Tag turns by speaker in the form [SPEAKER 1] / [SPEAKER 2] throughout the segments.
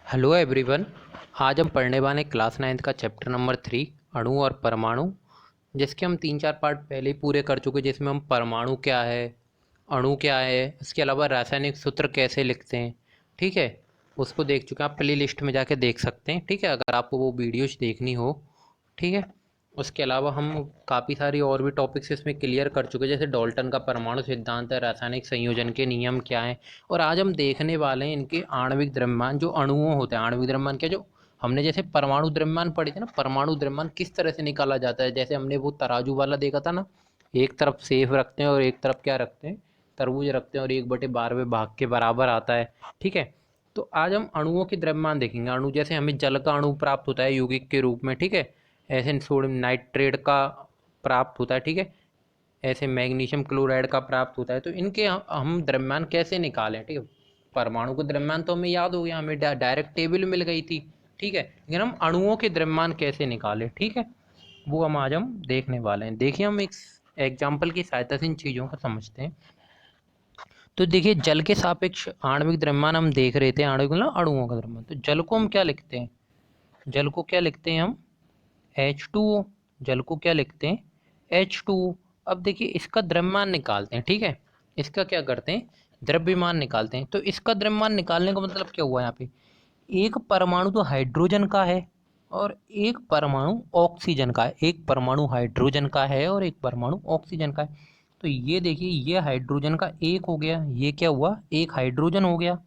[SPEAKER 1] Hello everyone. आज हम पढ़ने वाले हैं क्लास 9th का चैप्टर नंबर 3 अणु और परमाणु, जिसके हम 3-4 पार्ट पहले ही पूरे कर चुके, जिसमें हम परमाणु क्या है, अणु क्या है, इसके अलावा रासायनिक सूत्र कैसे लिखते हैं, ठीक है, उसको देख चुके हैं। आप प्ले लिस्ट में जाके देख सकते हैं, ठीक है, अगर आपको वो वीडियोज देखनी हो, ठीक है। उसके अलावा हम काफ़ी सारी और भी टॉपिक्स इसमें क्लियर कर चुके हैं, जैसे डाल्टन का परमाणु सिद्धांत है, रासायनिक संयोजन के नियम क्या हैं। और आज हम देखने वाले हैं इनके आणविक द्रव्यमान, जो अणुओं होते हैं। आणविक द्रव्यमान क्या, जो हमने जैसे परमाणु द्रव्यमान पढ़े थे ना, परमाणु द्रव्यमान किस तरह से निकाला जाता है। जैसे हमने वो तराजू वाला देखा था ना, एक तरफ सेब रखते हैं और एक तरफ क्या रखते हैं, तरबूज रखते हैं, और 1/12 भाग के बराबर आता है, ठीक है। तो आज हम अणुओं के द्रव्यमान देखेंगे। अणु जैसे हमें जल का अणु प्राप्त होता है यौगिक के रूप में, ठीक है, ऐसे सोडियम नाइट्रेट का प्राप्त होता है, ठीक है, ऐसे मैग्नीशियम क्लोराइड का प्राप्त होता है। तो इनके हम द्रव्यमान कैसे निकालें, ठीक है। परमाणु का द्रव्यमान तो हमें याद हो गया, हमें डायरेक्ट टेबल मिल गई थी, ठीक है, लेकिन हम अणुओं के द्रव्यमान कैसे निकालें, ठीक है, वो हम आज हम देखने वाले हैं। देखिए, हम एक एग्जाम्पल की सहायता से इन चीज़ों को समझते हैं। तो देखिए, जल के सापेक्ष आणविक द्रव्यमान हम देख रहे थे, आणविक मतलब अणुओं का द्रव्यमान। तो जल को हम क्या लिखते हैं, जल को क्या लिखते हैं हम H2O। जल को क्या लिखते हैं H2O। अब देखिए, इसका द्रव्यमान निकालते हैं, ठीक है, इसका क्या करते हैं, द्रव्यमान निकालते हैं। तो इसका द्रव्यमान निकालने का मतलब क्या हुआ यहाँ पे, एक परमाणु तो हाइड्रोजन का है और एक परमाणु ऑक्सीजन का है, एक परमाणु हाइड्रोजन का है और एक परमाणु ऑक्सीजन का है। तो ये देखिए, ये हाइड्रोजन का एक हो गया, ये क्या हुआ, एक हाइड्रोजन हो गया,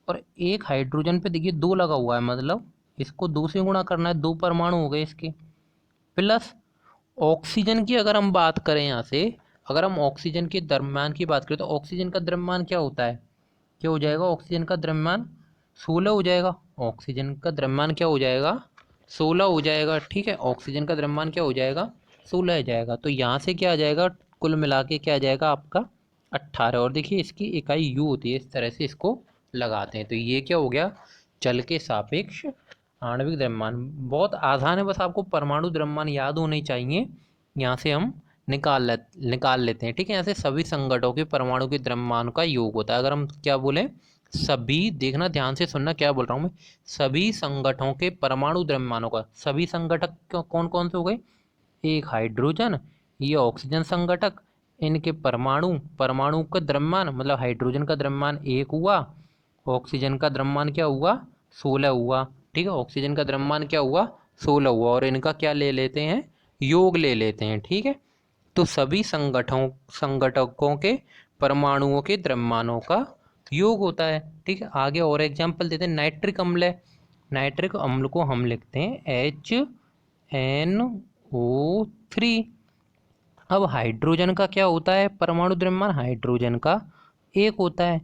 [SPEAKER 1] और एक हाइड्रोजन पे देखिए दो लगा हुआ है, मतलब इसको दो से गुणा करना है, दो परमाणु हो गए इसके। प्लस ऑक्सीजन की अगर हम बात करें यहाँ से, अगर हम ऑक्सीजन के द्रव्यमान की बात करें तो ऑक्सीजन का द्रव्यमान क्या होता है, क्या हो जाएगा, ऑक्सीजन का द्रव्यमान 16 हो जाएगा। ऑक्सीजन का द्रव्यमान क्या हो जाएगा, 16 हो जाएगा, ठीक है। ऑक्सीजन का द्रव्यमान क्या हो जाएगा, 16 हो जाएगा। तो यहाँ से क्या आ जाएगा, कुल मिला के क्या आ जाएगा आपका 18। और देखिए, इसकी इकाई यू होती है, इस तरह से इसको लगाते हैं। तो ये क्या हो गया, जल के सापेक्ष आणविक द्रव्यमान। बहुत आसान है, बस आपको परमाणु द्रव्यमान याद होने चाहिए। यहाँ से हम निकाल लेते हैं, ठीक है। यहाँ से सभी संगठनों के परमाणु के द्रव्यमान का योग होता है। अगर हम क्या बोलें, सभी, देखना ध्यान से सुनना क्या बोल रहा हूँ मैं, सभी संगठनों के परमाणु द्रव्यमानों का। सभी संगठक कौन कौन से हो गए, एक हाइड्रोजन, ये ऑक्सीजन संगठक, इनके परमाणु, परमाणु का द्रव्यमान मतलब हाइड्रोजन का द्रव्यमान 1 हुआ, ऑक्सीजन का द्रव्यमान क्या हुआ, 16 हुआ, ठीक है। ऑक्सीजन का द्रव्यमान क्या हुआ, 16 हुआ, और इनका क्या ले लेते हैं, योग ले लेते हैं, ठीक है। तो सभी संगठकों के परमाणुओं के द्रव्यमानों का योग होता है, ठीक है। आगे और एग्जाम्पल देते हैं, नाइट्रिक अम्ल है। नाइट्रिक अम्ल को हम लिखते हैं HNO3। अब हाइड्रोजन का क्या होता है, परमाणु द्रव्यमान हाइड्रोजन का 1 होता है,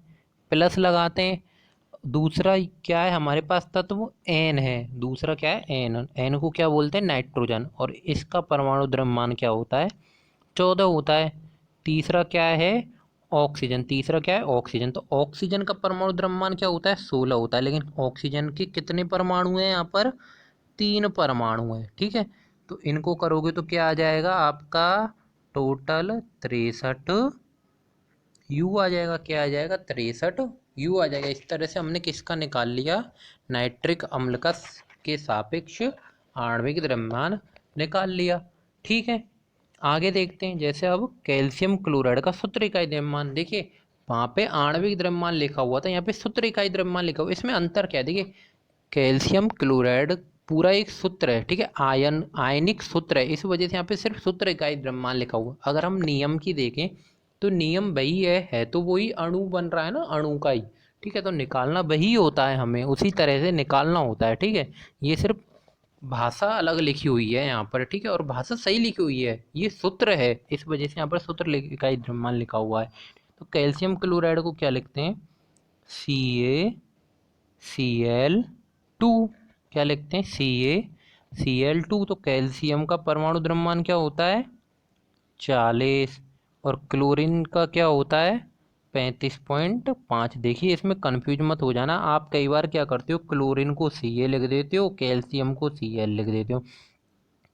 [SPEAKER 1] प्लस लगाते हैं। दूसरा क्या है हमारे पास तत्व, एन है, दूसरा क्या है एन, एन को क्या बोलते हैं, नाइट्रोजन, और इसका परमाणु द्रव्यमान क्या होता है, 14 होता है। तीसरा क्या है, ऑक्सीजन, तीसरा क्या है ऑक्सीजन। तो ऑक्सीजन का परमाणु द्रव्यमान क्या होता है, 16 होता है, लेकिन ऑक्सीजन के कितने परमाणु हैं यहाँ पर, 3 परमाणु हैं, ठीक है। तो इनको करोगे तो क्या आ जाएगा आपका, टोटल 63 यू आ जाएगा, क्या आ जाएगा, 63 यू आ जाएगा। इस तरह से हमने किसका निकाल लिया, नाइट्रिक अम्ल का के सापेक्ष आणविक द्रव्यमान निकाल लिया, ठीक है। आगे देखते हैं, जैसे अब कैल्शियम क्लोराइड का सूत्र इकाई द्रव्यमान। देखिए, वहाँ पे आणविक द्रव्यमान लिखा हुआ था, यहाँ पे सूत्र इकाई द्रव्यमान लिखा हुआ, इसमें अंतर क्या है, देखिए, कैल्शियम क्लोराइड पूरा एक सूत्र है, ठीक है, आयनिक सूत्र है, इस वजह से यहाँ पे सिर्फ सूत्र इकाई द्रव्यमान लिखा हुआ। अगर हम नियम की देखें तो नियम वही है तो वही अणु बन रहा है ना, अणु का ही, ठीक है। तो निकालना वही होता है, हमें उसी तरह से निकालना होता है, ठीक है। ये सिर्फ भाषा अलग लिखी हुई है यहाँ पर, ठीक है, और भाषा सही लिखी हुई है, ये सूत्र है, इस वजह से यहाँ पर सूत्र इकाई द्रव्यमान लिखा हुआ है। तो कैल्शियम क्लोराइड को क्या लिखते हैं, CaCl2, क्या लिखते हैं, CaCl2। तो कैल्शियम का परमाणु द्रव्यमान क्या होता है, 40, और क्लोरीन का क्या होता है, 35.5। देखिए, इसमें कंफ्यूज मत हो जाना, आप कई बार क्या करते हो, क्लोरीन को Ca लिख देते हो, कैल्शियम को Cl लिख देते हो,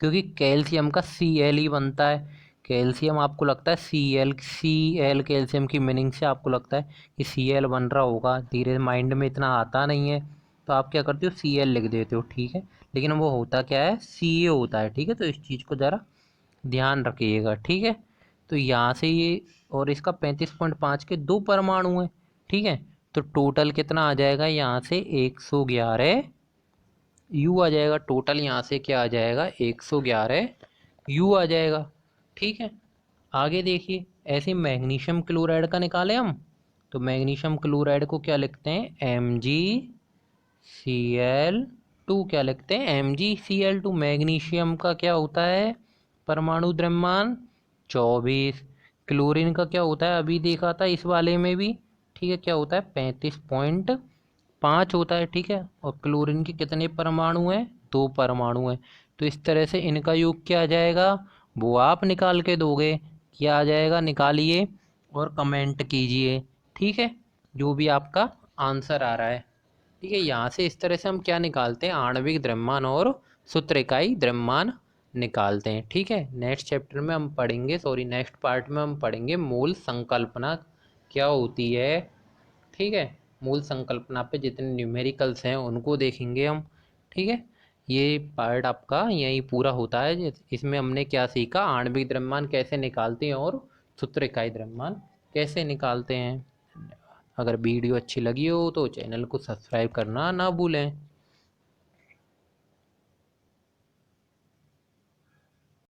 [SPEAKER 1] क्योंकि कैल्शियम का Cl ही बनता है। कैल्शियम आपको लगता है Cl कैल्शियम की मीनिंग से आपको लगता है कि Cl बन रहा होगा, धीरे माइंड में इतना आता नहीं है। तो आप क्या करते हो Cl लिख देते हो, ठीक है। लेकिन वो होता क्या है, Ca होता है, ठीक है। तो इस चीज़ को ज़रा ध्यान रखिएगा, ठीक है। तो यहाँ से ये और इसका 35.5 के 2 परमाणु हैं, ठीक है। तो टोटल कितना आ जाएगा यहाँ से 111 यू आ जाएगा। टोटल यहाँ से क्या आ जाएगा 111 यू आ जाएगा, ठीक है। आगे देखिए, ऐसे मैग्नीशियम क्लोराइड का निकालें हम, तो मैग्नीशियम क्लोराइड को क्या लिखते हैं Mgcl2, क्या लिखते हैं Mgcl2। मैग्नीशियम का क्या होता है परमाणु द्रव्यमान 24। क्लोरीन का क्या होता है अभी देखा था इस वाले में भी, ठीक है, क्या होता है 35.5 होता है, ठीक है। और क्लोरीन के कितने परमाणु हैं 2 परमाणु हैं। तो इस तरह से इनका योग क्या आ जाएगा वो आप निकाल के दोगे, क्या आ जाएगा निकालिए और कमेंट कीजिए, ठीक है, जो भी आपका आंसर आ रहा है, ठीक है। यहाँ से इस तरह से हम क्या निकालते हैं आणविक द्रव्यमान और सूत्र इकाई द्रव्यमान निकालते हैं, ठीक है। नेक्स्ट चैप्टर में हम पढ़ेंगे, सॉरी नेक्स्ट पार्ट में हम पढ़ेंगे मूल संकल्पना क्या होती है, ठीक है। मूल संकल्पना पे जितने न्यूमेरिकल्स हैं उनको देखेंगे हम, ठीक है। ये पार्ट आपका यही पूरा होता है। इसमें हमने क्या सीखा, आणविक द्रव्यमान कैसे निकालते हैं और सूत्र इकाई द्रव्यमान कैसे निकालते हैं। अगर वीडियो अच्छी लगी हो तो चैनल को सब्सक्राइब करना ना भूलें।